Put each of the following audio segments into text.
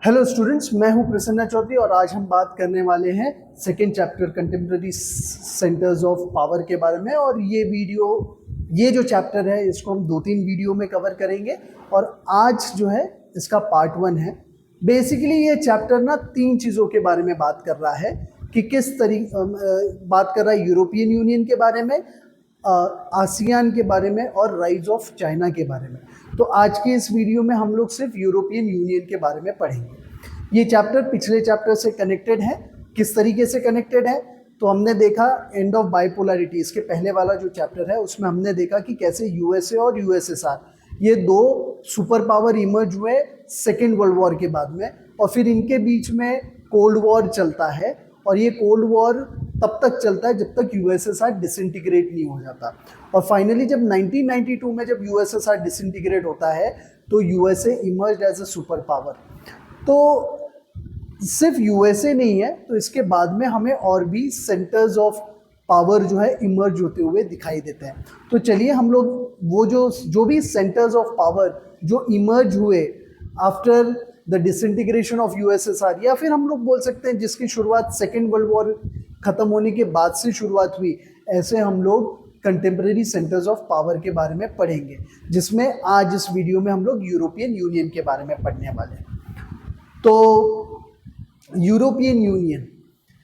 Hello students, मैं हूं प्रसन्ना चौधरी और आज हम बात करने वाले हैं second chapter contemporary centres of power के बारे में। और ये जो चैप्टर है इसको हम 2-3 वीडियो में कवर करेंगे और आज जो है इसका पार्ट 1 है। बेसिकली ये चैप्टर ना 3 चीज़ों के बारे में बात कर रहा है कि किस तरीके बात कर रहा है यूरोपियन यूनियन के बारे में, आसियान के बारे में और राइज ऑफ चाइना के बारे में। तो आज के इस वीडियो में हम लोग सिर्फ यूरोपियन यूनियन के बारे में पढ़ेंगे। ये चैप्टर पिछले चैप्टर से कनेक्टेड है। किस तरीके से कनेक्टेड है तो हमने देखा एंड ऑफ बाइपोलैरिटी, इसके पहले वाला जो चैप्टर है उसमें हमने देखा कि कैसे यूएसए और यूएसएसआर ये 2 सुपर पावर इमर्ज हुए सेकेंड वर्ल्ड वॉर के बाद में, और फिर इनके बीच में कोल्ड वॉर चलता है। और ये कोल्ड वॉर तब तक चलता है जब तक यूएसएसआर डिसइंटीग्रेट नहीं हो जाता। और फाइनली जब 1992 में जब यूएसएसआर डिसइंटीग्रेट होता है तो USA emerge as a superpower. तो सिर्फ यूएसए नहीं है, तो इसके बाद में हमें और भी सेंटर्स ऑफ पावर जो है इमर्ज होते हुए दिखाई देते हैं। तो चलिए हम लोग वो जो भी सेंटर्स ऑफ पावर जो इमर्ज हुए after the disintegration of USSR, या फिर हम लोग बोल सकते हैं जिसकी शुरुआत सेकेंड वर्ल्ड वॉर खत्म होने के बाद से शुरुआत हुई, ऐसे हम लोग कंटेम्प्रेरी सेंटर्स ऑफ पावर के बारे में पढ़ेंगे, जिसमें आज इस वीडियो में हम लोग यूरोपियन यूनियन के बारे में पढ़ने वाले हैं। तो यूरोपियन यूनियन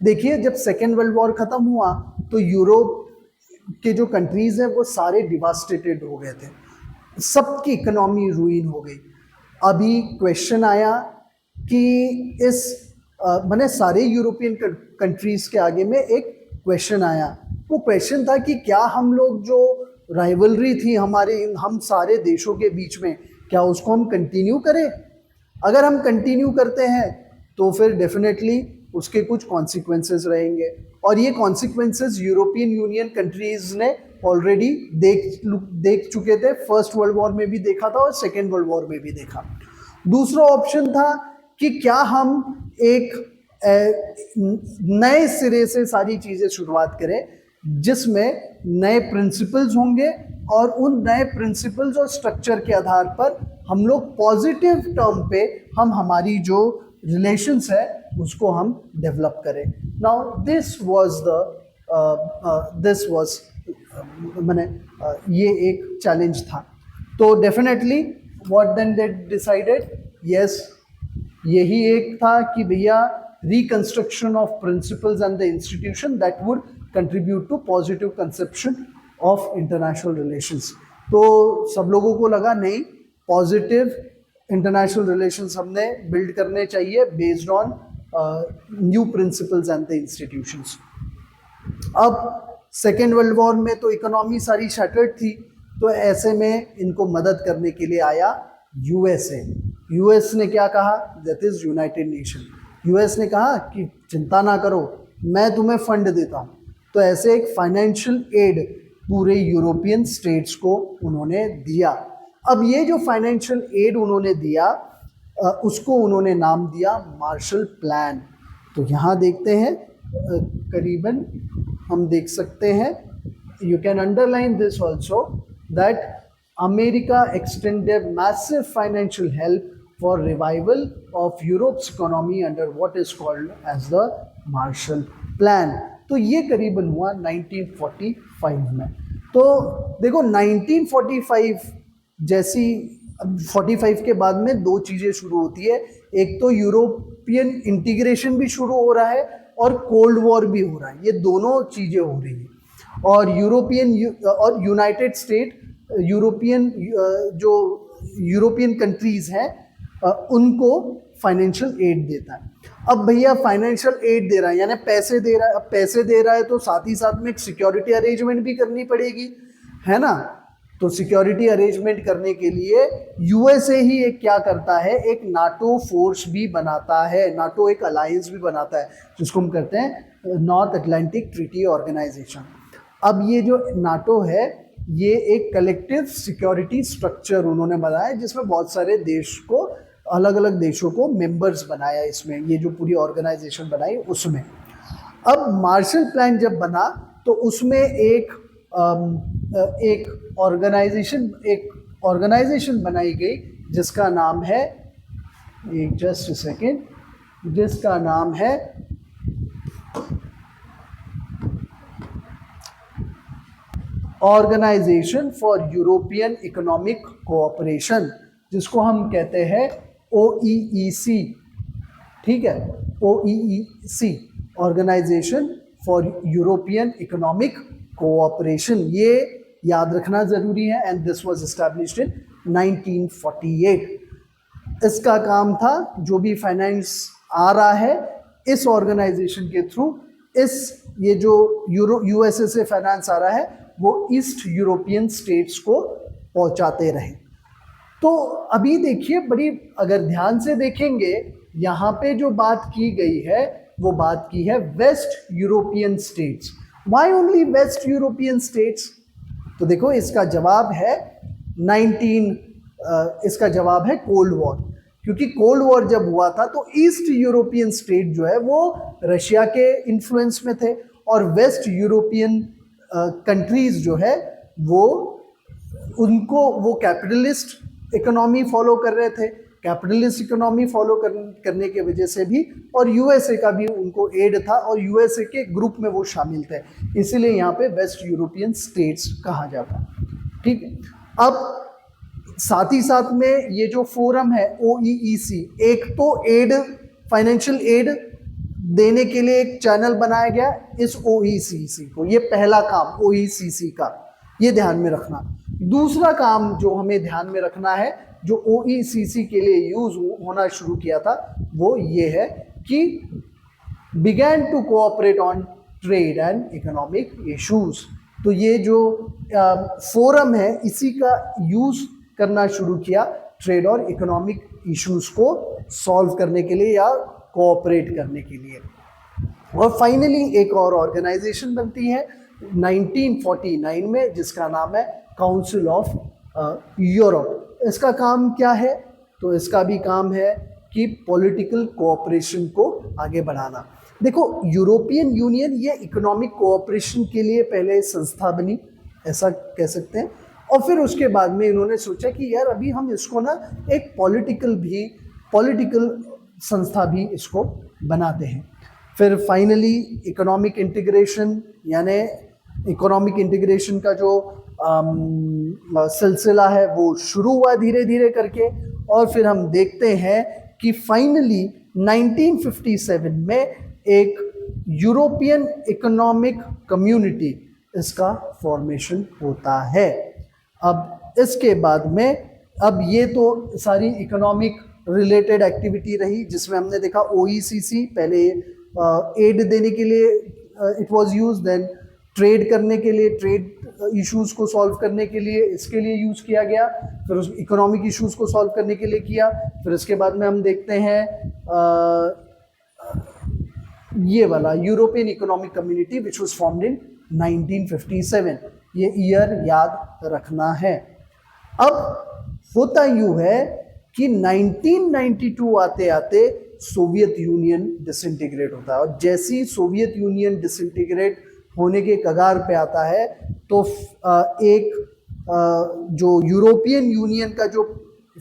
देखिए, जब सेकेंड वर्ल्ड वॉर खत्म हुआ तो यूरोप के जो कंट्रीज हैं वो सारे डिवास्टेटेड हो गए थे, सबकी इकोनॉमी रूइन हो गई। अभी क्वेश्चन आया कि इस मैंने सारे यूरोपियन कंट्रीज के आगे में एक क्वेश्चन आया। वो क्वेश्चन था कि क्या हम लोग जो राइवलरी थी हम सारे देशों के बीच में, क्या उसको हम कंटिन्यू करें? अगर हम कंटिन्यू करते हैं तो फिर डेफिनेटली उसके कुछ कॉन्सिक्वेंसेस रहेंगे, और ये कॉन्सिक्वेंसेस यूरोपियन यूनियन कंट्रीज ने ऑलरेडी देख चुके थे। फर्स्ट वर्ल्ड वॉर में भी देखा था और सेकेंड वर्ल्ड वॉर में भी देखा। दूसरा ऑप्शन था कि क्या हम एक नए सिरे से सारी चीज़ें शुरुआत करें, जिसमें नए प्रिंसिपल्स होंगे और उन नए प्रिंसिपल्स और स्ट्रक्चर के आधार पर हम लोग पॉजिटिव टर्म पे हमारी जो रिलेशंस है उसको हम डेवलप करें। नाउ ये एक चैलेंज था। तो definitely what then they decided, yes, यही एक था कि भैया reconstruction of principles and the institution that would contribute to positive conception of international relations. तो सब लोगों को लगा नहीं, पॉजिटिव इंटरनेशनल रिलेशंस हमने बिल्ड करने चाहिए based on new principles and the institutions. अब सेकेंड वर्ल्ड वॉर में तो इकोनॉमी सारी शैटर्ड थी, तो ऐसे में इनको मदद करने के लिए आया यूएसए। यूएस ने क्या कहा, that is United nation. US ने कहा कि चिंता ना करो, मैं तुम्हें फंड देता हूँ। तो ऐसे एक फाइनेंशियल एड पूरे यूरोपियन स्टेट्स को उन्होंने दिया। अब ये जो फाइनेंशियल एड उन्होंने दिया उसको उन्होंने नाम दिया मार्शल प्लान। तो यहाँ देखते हैं, करीबन हम देख सकते हैं, you can underline this also, that America extended massive financial help for revival of Europe's economy under what is called as the Marshall plan. तो ये करीबन हुआ 1945 में। तो देखो 1945 जैसी, 45 के बाद में 2 चीज़ें शुरू होती है। एक तो यूरोपियन इंटीग्रेशन भी शुरू हो रहा है और कोल्ड वॉर भी हो रहा है, ये दोनों चीज़ें हो रही हैं। और यूनाइटेड स्टेट, जो यूरोपियन कंट्रीज़ हैं उनको फाइनेंशियल एड देता है। अब भैया फाइनेंशियल एड दे रहा है यानी पैसे दे रहा है। अब पैसे दे रहा है तो साथ ही साथ में एक सिक्योरिटी अरेंजमेंट भी करनी पड़ेगी, है ना। तो सिक्योरिटी अरेंजमेंट करने के लिए यूएसए ही एक क्या करता है, एक नाटो फोर्स भी बनाता है, नाटो एक अलायंस भी बनाता है जिसको हम कहते हैं नॉर्थ अटलांटिक ट्रीटी ऑर्गेनाइजेशन। अब ये जो नाटो है ये एक कलेक्टिव सिक्योरिटी स्ट्रक्चर उन्होंने बनाया जिसमें बहुत सारे देश को, अलग अलग देशों को मेंबर्स बनाया इसमें, ये जो पूरी ऑर्गेनाइजेशन बनाई उसमें। अब मार्शल प्लान जब बना तो उसमें एक ऑर्गेनाइजेशन बनाई गई जिसका नाम है एक जस्ट सेकेंड, जिसका नाम है organisation for European economic cooperation, जिसको हम कहते हैं OEEC। ठीक है, OEEC, organisation for European economic cooperation, ये याद रखना ज़रूरी है। And this was established in 1948। इसका काम था जो भी फाइनेंस आ रहा है इस ऑर्गेनाइजेशन के थ्रू, ये जो USA से फाइनेंस आ रहा है वो ईस्ट यूरोपियन स्टेट्स को पहुंचाते रहे। तो अभी देखिए, बड़ी अगर ध्यान से देखेंगे यहाँ पे जो बात की गई है वो बात की है waste European states. Why only waste European states? तो देखो इसका जवाब है इसका जवाब है कोल्ड वॉर। क्योंकि कोल्ड वॉर जब हुआ था तो ईस्ट यूरोपियन स्टेट जो है वो रशिया के इन्फ्लुएंस में थे, और वेस्ट यूरोपियन कंट्रीज जो है वो कैपिटलिस्ट इकोनॉमी फॉलो कर रहे थे। कैपिटलिस्ट इकोनॉमी फॉलो करने की वजह से भी, और USA का भी उनको एड था, और USA के ग्रुप में वो शामिल थे, इसीलिए यहाँ पे वेस्ट यूरोपियन स्टेट्स कहा जाता है। ठीक है, अब साथ ही साथ में ये जो फोरम है OEEC, एक तो फाइनेंशियल एड देने के लिए एक चैनल बनाया गया इस OECC को, ये पहला काम OECC का, ये ध्यान में रखना। दूसरा काम जो हमें ध्यान में रखना है, जो OECC के लिए यूज होना शुरू किया था, वो ये है कि began to cooperate on trade and economic issues. तो ये जो फोरम है इसी का यूज करना शुरू किया ट्रेड और इकोनॉमिक इश्यूज को सॉल्व करने के लिए या कोऑपरेट करने के लिए। और फाइनली एक और ऑर्गेनाइजेशन बनती है 1949 में, जिसका नाम है काउंसिल ऑफ यूरोप। इसका काम क्या है? तो इसका भी काम है कि पॉलिटिकल कोऑपरेशन को आगे बढ़ाना। देखो, यूरोपियन यूनियन ये इकोनॉमिक कोऑपरेशन के लिए पहले संस्था बनी, ऐसा कह सकते हैं, और फिर उसके बाद में इन्होंने सोचा कि यार अभी हम इसको ना एक पॉलिटिकल संस्था भी इसको बनाते हैं। फिर फाइनली इकोनॉमिक इंटीग्रेशन, यानी इकोनॉमिक इंटीग्रेशन का जो सिलसिला है वो शुरू हुआ धीरे धीरे करके, और फिर हम देखते हैं कि फाइनली 1957 में एक यूरोपियन इकोनॉमिक कम्युनिटी, इसका फॉर्मेशन होता है। अब इसके बाद में, अब ये तो सारी इकोनॉमिक रिलेटेड एक्टिविटी रही, जिसमें हमने देखा OECC पहले एड देने के लिए it was use, then trade करने के लिए, ट्रेड इश्यूज को सॉल्व करने के लिए इसके लिए यूज किया गया, फिर उस इकोनॉमिक इश्यूज को सॉल्व करने के लिए किया। फिर इसके बाद में हम देखते हैं ये वाला European economic community which was formed in 1957। ये ईयर याद रखना है। अब होता यूं है कि 1992 आते आते सोवियत यूनियन डिसइंटीग्रेट होता है, और जैसी सोवियत यूनियन डिसइंटीग्रेट होने के कगार पे आता है तो एक जो यूरोपियन यूनियन का जो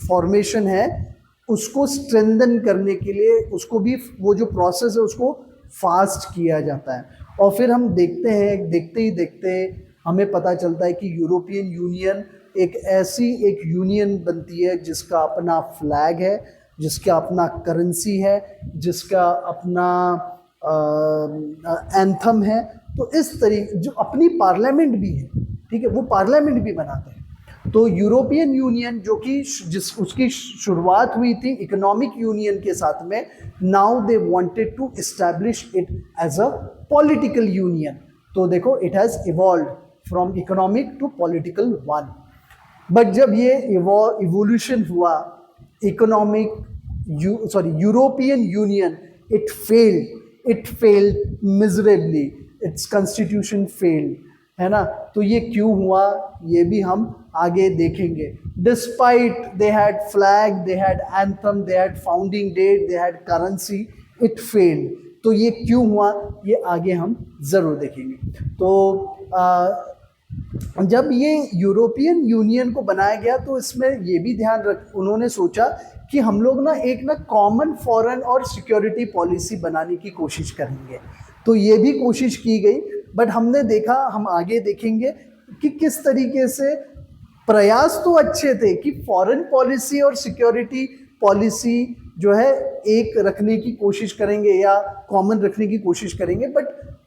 फॉर्मेशन है उसको स्ट्रेंथन करने के लिए, उसको भी वो जो प्रोसेस है उसको फास्ट किया जाता है। और फिर हम देखते हैं, देखते ही देखते हमें पता चलता है कि यूरोपियन यूनियन एक यूनियन बनती है जिसका अपना फ्लैग है, जिसका अपना करेंसी है, जिसका अपना एंथम है। तो इस तरीके जो अपनी पार्लियामेंट भी है, ठीक है, वो पार्लियामेंट भी बनाते हैं। तो यूरोपियन यूनियन जो कि उसकी शुरुआत हुई थी इकोनॉमिक यूनियन के साथ में, now they wanted to establish it as a political union. तो देखो, it has evolve from economic to political one. But जब ये इवोल्यूशन हुआ European union, it failed miserably, its constitution failed, है ना। तो ये क्यों हुआ ये भी हम आगे देखेंगे। Despite they had flag, they had anthem, they had founding date, they had currency, it failed. तो ये क्यों हुआ ये आगे हम ज़रूर देखेंगे। तो जब ये यूरोपियन यूनियन को बनाया गया तो इसमें ये भी उन्होंने सोचा कि हम लोग ना एक ना कॉमन फॉरेन और सिक्योरिटी पॉलिसी बनाने की कोशिश करेंगे। तो ये भी कोशिश की गई, बट हमने देखा, हम आगे देखेंगे कि किस तरीके से प्रयास तो अच्छे थे कि फॉरेन पॉलिसी और सिक्योरिटी पॉलिसी जो है एक रखने की कोशिश करेंगे या कॉमन रखने की कोशिश करेंगे, but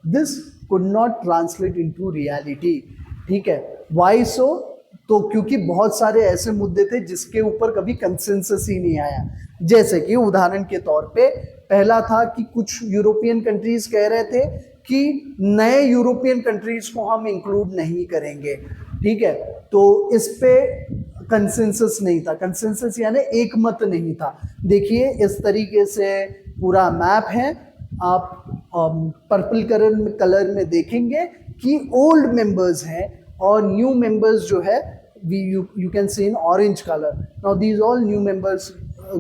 this could not translate into reality. ठीक है, वाई सो? तो क्योंकि बहुत सारे ऐसे मुद्दे थे जिसके ऊपर कभी कंसेंसस ही नहीं आया। जैसे कि उदाहरण के तौर पे पहला था कि कुछ यूरोपियन कंट्रीज कह रहे थे कि नए यूरोपियन कंट्रीज को हम इंक्लूड नहीं करेंगे। ठीक है, तो इस पे कंसेंसस नहीं था, कंसेंसस यानी एक मत नहीं था। देखिए इस तरीके से पूरा मैप है, आप पर्पल कलर में देखेंगे कि ओल्ड मेंबर्स हैं और न्यू मेंबर्स जो है you can see in orange color. Now these all new members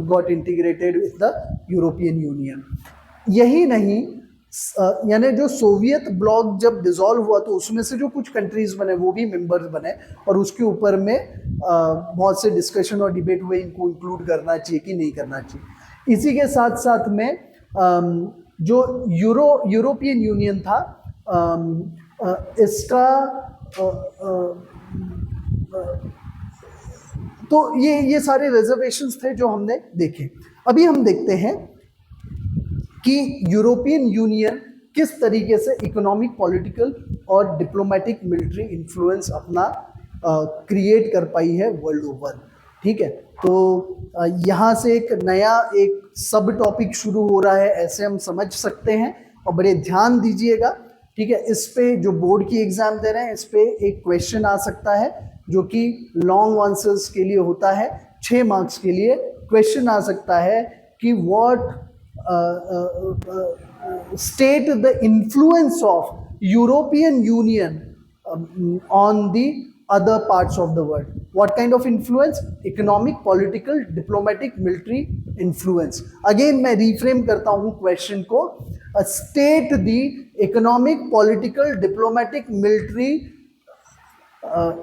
got integrated with the European Union. यही नहीं, यानी जो सोवियत ब्लॉक जब डिसॉल्व हुआ तो उसमें से जो कुछ कंट्रीज बने वो भी मेंबर्स बने, और उसके ऊपर में बहुत से डिस्कशन और डिबेट हुए इनको इंक्लूड करना चाहिए कि नहीं करना चाहिए। इसी के साथ साथ में जो यूरोपियन यूनियन था, इसका तो ये सारे रिजर्वेशंस थे जो हमने देखे। अभी हम देखते हैं कि यूरोपियन यूनियन किस तरीके से इकोनॉमिक, पॉलिटिकल और डिप्लोमेटिक मिलिट्री इन्फ्लुएंस अपना क्रिएट कर पाई है वर्ल्ड ओवर। ठीक है, तो यहाँ से एक नया एक सब टॉपिक शुरू हो रहा है, ऐसे हम समझ सकते हैं, और बड़े ध्यान दीजिएगा। ठीक है, इस पे जो बोर्ड की एग्जाम दे रहे हैं इस पे एक क्वेश्चन आ सकता है जो कि लॉन्ग आंसर्स के लिए होता है, 6 मार्क्स के लिए क्वेश्चन आ सकता है कि what state the influence of European union on the other parts of the world. What kind of influence? Economic, political, diplomatic, military influence. Again मैं reframe करता हूँ question को, state the economic, political, diplomatic, military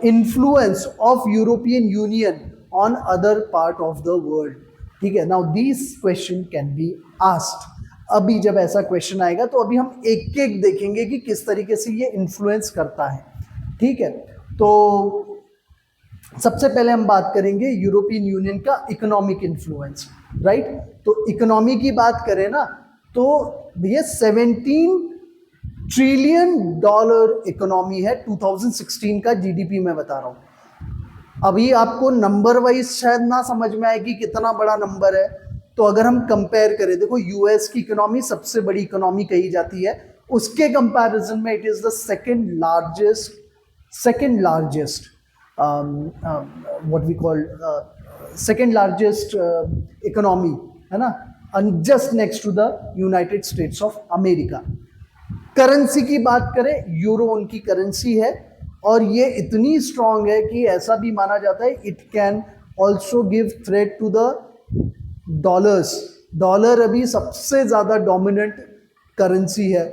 influence of European Union on other part of the world. ठीक है, now these question can be asked. अभी जब ऐसा question आएगा तो अभी हम एक एक देखेंगे कि किस तरीके से ये इन्फ्लुएंस करता है। ठीक है, तो सबसे पहले हम बात करेंगे यूरोपियन यूनियन का इकोनॉमिक इन्फ्लुएंस, राइट। तो इकोनॉमी की बात करें ना तो ये 17 ट्रिलियन डॉलर इकोनॉमी है, 2016 का जीडीपी मैं बता रहा हूँ। अभी आपको नंबर वाइज शायद ना समझ में आए कि कितना बड़ा नंबर है, तो अगर हम कंपेयर करें, देखो यूएस की इकोनॉमी सबसे बड़ी इकोनॉमी कही जाती है, उसके कंपैरिजन में it is the second largest what we call second largest economy है ना, just next to the United States of America. Currency की बात करें, यूरो उनकी करेंसी है और ये इतनी स्ट्रांग है कि ऐसा भी माना जाता है it can also give threat to the dollars. Dollar अभी सबसे ज़्यादा डोमिनेंट करेंसी है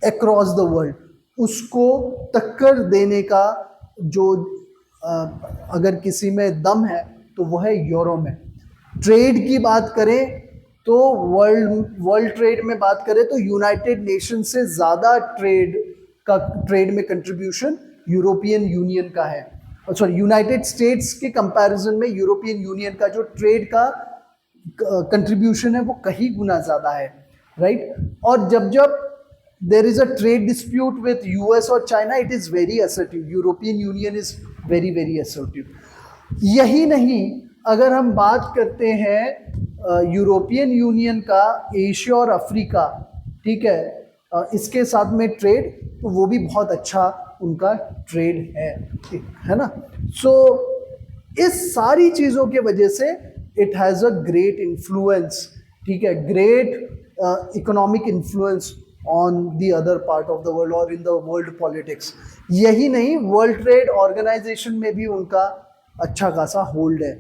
अक्रॉस द वर्ल्ड, उसको टक्कर देने का जो अगर किसी में दम है तो वो है यूरो में। ट्रेड की बात करें तो वर्ल्ड ट्रेड में बात करें तो यूनाइटेड नेशन से ज़्यादा ट्रेड में कंट्रीब्यूशन यूरोपियन यूनियन का है, सॉरी यूनाइटेड स्टेट्स के कंपैरिजन में यूरोपियन यूनियन का जो ट्रेड का कंट्रीब्यूशन है वो कहीं गुना ज़्यादा है, राइट। और जब there is a trade dispute with US और China, it is very assertive, European Union is very very assertive. यही नहीं, अगर हम बात करते हैं यूरोपियन यूनियन का एशिया और अफ्रीका, ठीक है, इसके साथ में ट्रेड, तो वो भी बहुत अच्छा उनका ट्रेड है ना। सो इस सारी चीज़ों के वजह से it has a great influence, ठीक है, great economic influence on the other part of the world और इन द वर्ल्ड पॉलिटिक्स। यही नहीं, वर्ल्ड ट्रेड ऑर्गेनाइजेशन में भी उनका अच्छा खासा होल्ड है,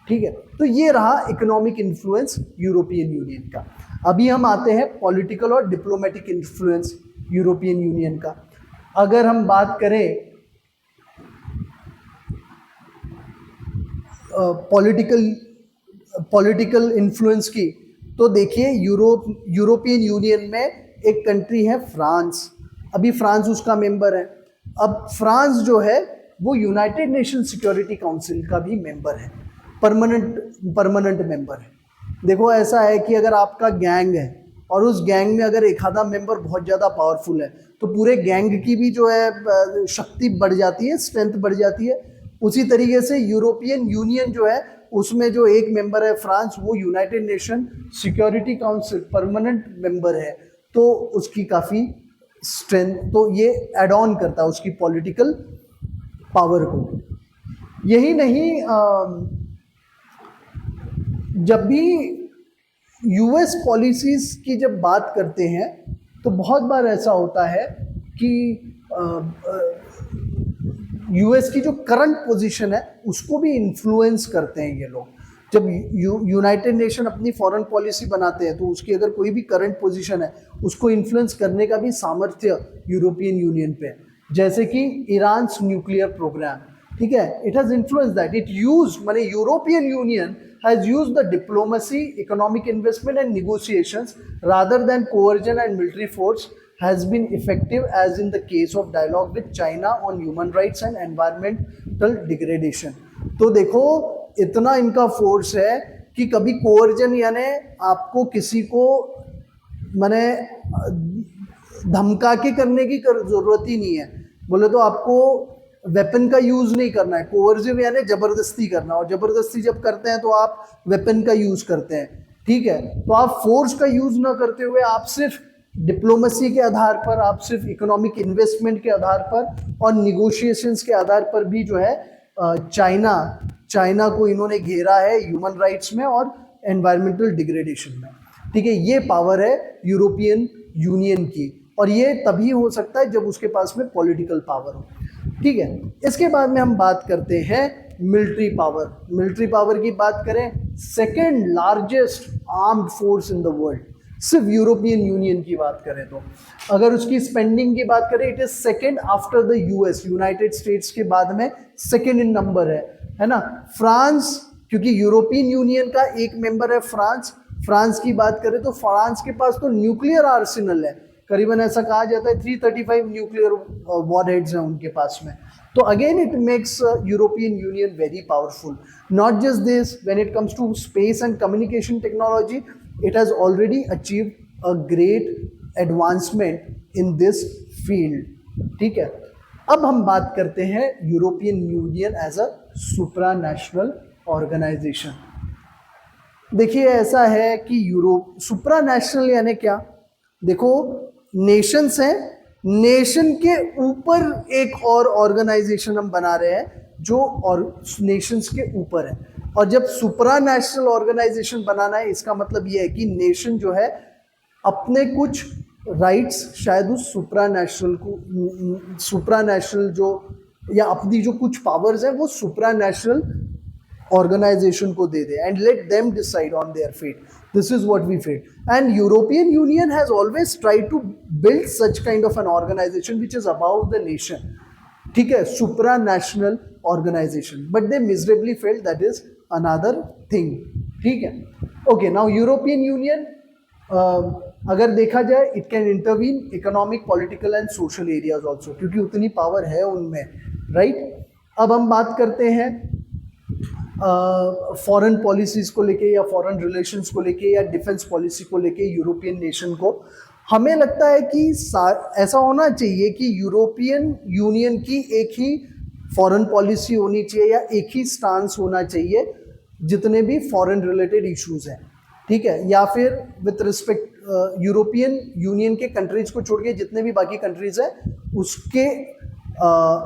ठीक है। तो ये रहा इकोनॉमिक इन्फ्लुएंस यूरोपियन यूनियन का। अभी हम आते हैं पॉलिटिकल और डिप्लोमेटिक इन्फ्लुएंस यूरोपियन यूनियन का। अगर हम बात करें पॉलिटिकल पॉलिटिकल इन्फ्लुएंस की, तो देखिए यूरोपियन यूनियन में एक कंट्री है फ्रांस, अभी फ्रांस उसका मेंबर है। अब फ्रांस जो है वो यूनाइटेड नेशन सिक्योरिटी काउंसिल का भी मेंबर है, परमानेंट मेंबर है। देखो ऐसा है कि अगर आपका गैंग है और उस गैंग में अगर एक आधा मेंबर बहुत ज़्यादा पावरफुल है तो पूरे गैंग की भी जो है शक्ति बढ़ जाती है, स्ट्रेंथ बढ़ जाती है। उसी तरीके से यूरोपियन यूनियन जो है उसमें जो एक मेंबर है फ्रांस, वो United nation security council permanent member है, तो उसकी काफ़ी स्ट्रेंथ, तो ये एड ऑन करता है उसकी पॉलिटिकल पावर को। यही नहीं, जब भी यूएस पॉलिसीज़ की जब बात करते हैं तो बहुत बार ऐसा होता है कि यूएस की जो करंट पोजीशन है उसको भी इन्फ्लुएंस करते हैं ये लोग। जब यूनाइटेड नेशन अपनी फॉरेन पॉलिसी बनाते हैं तो उसकी अगर कोई भी करंट पोजीशन है उसको इन्फ्लुएंस करने का भी सामर्थ्य यूरोपियन यूनियन पे है। जैसे कि ईरान न्यूक्लियर प्रोग्राम, ठीक है, it has influence that, it use माने European Union has used the diplomacy, economic investment and negotiations rather than coercion and military force has been effective as in the case of dialogue with China on human rights and environmental degradation। तो देखो इतना इनका force है कि कभी coercion यानी आपको किसी को माने धमका के करने की जरूरत ही नहीं है, बोले तो आपको वेपन का यूज नहीं करना है। कोवर्सिव यानी जबरदस्ती करना, और जबरदस्ती जब करते हैं तो आप वेपन का यूज करते हैं, ठीक है। तो आप फोर्स का यूज ना करते हुए आप सिर्फ डिप्लोमेसी के आधार पर, आप सिर्फ इकोनॉमिक इन्वेस्टमेंट के आधार पर और निगोशिएशंस के आधार पर भी जो है चाइना को इन्होंने घेरा है ह्यूमन राइट्स में और एनवायरमेंटल डिग्रेडेशन में, ठीक है। ये पावर है यूरोपियन यूनियन की, और ये तभी हो सकता है जब उसके पास में पॉलिटिकल पावर हो, ठीक है। इसके बाद में हम बात करते हैं मिलिट्री पावर। मिलिट्री पावर की बात करें, second largest armed force in the world, सिर्फ यूरोपियन यूनियन की बात करें तो। अगर उसकी स्पेंडिंग की बात करें, it is second after the US, United states के बाद में सेकेंड इन नंबर है ना। फ्रांस, क्योंकि यूरोपियन यूनियन का एक मेंबर है फ्रांस की बात करें तो फ्रांस के पास तो न्यूक्लियर आर्सेनल है, करीबन ऐसा कहा जाता है 335 न्यूक्लियर वॉरहेड्स हैं उनके पास में। तो again it makes European union very powerful. Not just this, when it comes to space and communication technology, it has already achieved a great advancement in this field, ठीक है। अब हम बात करते हैं European union as a supranational organisation. देखिए ऐसा है कि यूरोप सुप्रा नेशनल यानी क्या, देखो नेशंस हैं, नेशन के ऊपर एक और ऑर्गेनाइजेशन हम बना रहे हैं जो और नेशंस के ऊपर है। और जब सुप्रा नेशनल ऑर्गेनाइजेशन बनाना है, इसका मतलब ये है कि नेशन जो है अपने कुछ राइट्स शायद उस सुप्रा नेशनल जो या अपनी जो कुछ पावर्स हैं वो सुप्रा नेशनल ऑर्गेनाइजेशन को दे दे, and let them decide on their fate. This is what we feel, and European Union has always tried to build such kind of an organization which is above the nation, ठीक है, supranational organization, but they miserably failed, that is another thing, ठीक है। Okay, now European Union अगर देखा जाए it can intervene economic, political and social areas also, क्योंकि उतनी power है उनमें, right। अब हम बात करते हैं फॉरेन पॉलिसीज़ को लेके या फॉरेन रिलेशंस को लेके या डिफेंस पॉलिसी को लेके यूरोपियन नेशन को। हमें लगता है कि ऐसा होना चाहिए कि यूरोपियन यूनियन की एक ही फॉरेन पॉलिसी होनी चाहिए या एक ही स्टांस होना चाहिए जितने भी फॉरेन रिलेटेड इश्यूज़ हैं, ठीक है। या फिर विथ रिस्पेक्ट यूरोपियन यूनियन के कंट्रीज़ को छोड़ के जितने भी बाकी कंट्रीज़ हैं उसके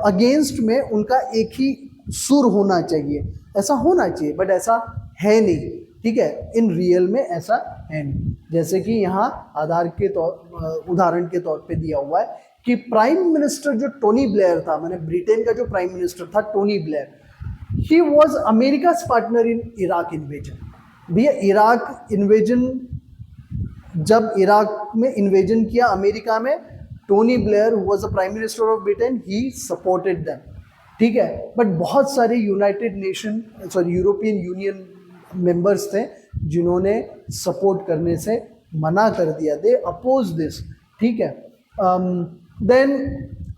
अगेंस्ट में उनका एक ही सुर होना चाहिए, ऐसा होना चाहिए, बट ऐसा है नहीं, ठीक है। इन रियल में ऐसा है नहीं। जैसे कि यहाँ आधार के उदाहरण के तौर पे दिया हुआ है कि प्राइम मिनिस्टर जो टोनी ब्लेयर था, मैंने ब्रिटेन का जो प्राइम मिनिस्टर था Tony Blair, he was America's partner in Iraq invasion. भैया इराक इन्वेजन, जब इराक में इन्वेजन किया अमेरिका में, Tony Blair who was the prime minister of Britain, he supported them, ठीक है। बट बहुत सारे यूरोपियन यूनियन मेंबर्स थे जिन्होंने सपोर्ट करने से मना कर दिया, दे अपोज दिस, ठीक है। देन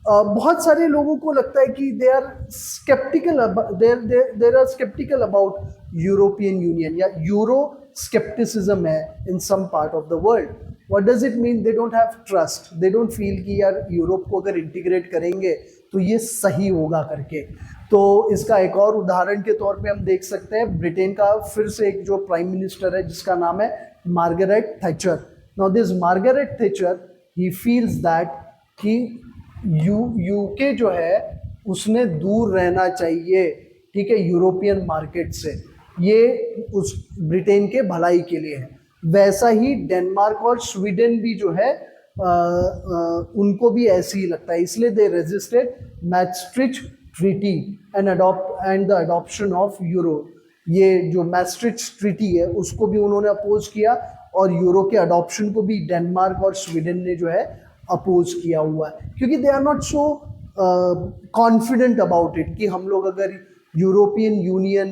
बहुत सारे लोगों को लगता है कि they are sceptical, there are sceptical about European Union, या यूरो स्केप्टिसिज्म है in some part of the world. What does it mean? They don't have trust, they don't feel कि यार यूरोप को अगर इंटीग्रेट करेंगे तो ये सही होगा करके। तो इसका एक और उदाहरण के तौर पे हम देख सकते हैं ब्रिटेन का फिर से एक जो प्राइम मिनिस्टर है जिसका नाम है Margaret Thatcher. Now this Margaret Thatcher he feels that कि यूके जो है उसने दूर रहना चाहिए, ठीक है, यूरोपियन मार्केट से, ये उस ब्रिटेन के भलाई के लिए है। वैसा ही डेनमार्क और स्वीडन भी जो है उनको भी ऐसे ही लगता है, इसलिए they resisted Maastricht Treaty and the adoption of euro. ये जो मैस्ट्रिच ट्रीटी है उसको भी उन्होंने अपोज किया और यूरो के अडॉप्शन को भी डेनमार्क और स्वीडन ने जो है अपोज किया हुआ है, क्योंकि they are not so confident about it कि हम लोग अगर यूरोपियन यूनियन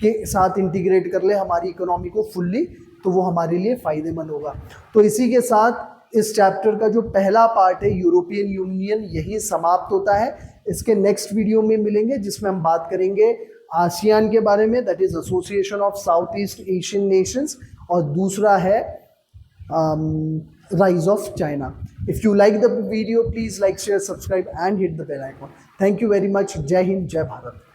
के साथ इंटीग्रेट कर ले हमारी इकोनॉमी को फुल्ली तो वो हमारे लिए फ़ायदेमंद होगा। तो इसी के साथ इस चैप्टर का जो पहला पार्ट है यूरोपियन यूनियन यही समाप्त होता है। इसके नेक्स्ट वीडियो में मिलेंगे जिसमें हम बात करेंगे आसियान के बारे में, that is association of south east Asian Nations, और दूसरा है rise of China. If you like the video, please like, share, subscribe and hit the bell icon. Thank you very much. Jai Hind, Jai Bharat.